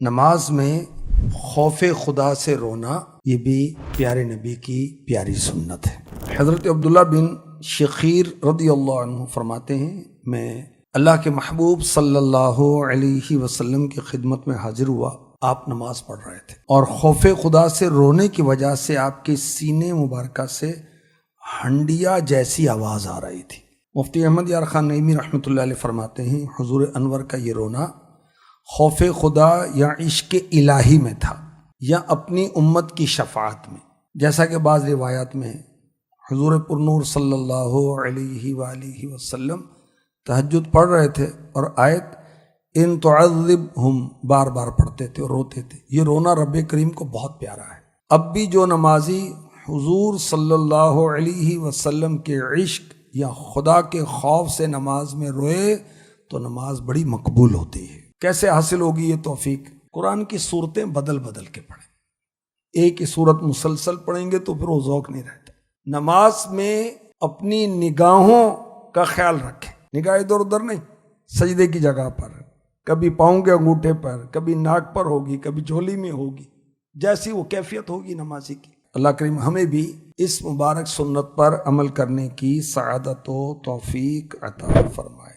نماز میں خوف خدا سے رونا یہ بھی پیارے نبی کی پیاری سنت ہے۔ حضرت عبداللہ بن شخیر رضی اللہ عنہ فرماتے ہیں، میں اللہ کے محبوب صلی اللہ علیہ وسلم کی خدمت میں حاضر ہوا، آپ نماز پڑھ رہے تھے اور خوف خدا سے رونے کی وجہ سے آپ کے سینے مبارکہ سے ہنڈیا جیسی آواز آ رہی تھی۔ مفتی احمد یار خان نعیمی رحمۃ اللہ علیہ فرماتے ہیں، حضور انور کا یہ رونا خوف خدا یا عشق الہی میں تھا یا اپنی امت کی شفاعت میں، جیسا کہ بعض روایات میں حضور پرنور صلی اللہ علیہ وآلہ وسلم تہجد پڑھ رہے تھے اور آیت ان تعذبہم بار بار پڑھتے تھے اور روتے تھے۔ یہ رونا رب کریم کو بہت پیارا ہے۔ اب بھی جو نمازی حضور صلی اللہ علیہ وسلم کے عشق یا خدا کے خوف سے نماز میں روئے تو نماز بڑی مقبول ہوتی ہے۔ کیسے حاصل ہوگی یہ توفیق؟ قرآن کی صورتیں بدل بدل کے پڑھیں، ایک ہی صورت مسلسل پڑھیں گے تو پھر وہ ذوق نہیں رہتا۔ نماز میں اپنی نگاہوں کا خیال رکھیں، نگاہ ادھر ادھر نہیں، سجدے کی جگہ پر، کبھی پاؤں کے انگوٹھے پر، کبھی ناک پر ہوگی، کبھی جھولی میں ہوگی، جیسی وہ کیفیت ہوگی نمازی کی۔ اللہ کریم ہمیں بھی اس مبارک سنت پر عمل کرنے کی سعادت و توفیق عطا فرمائے۔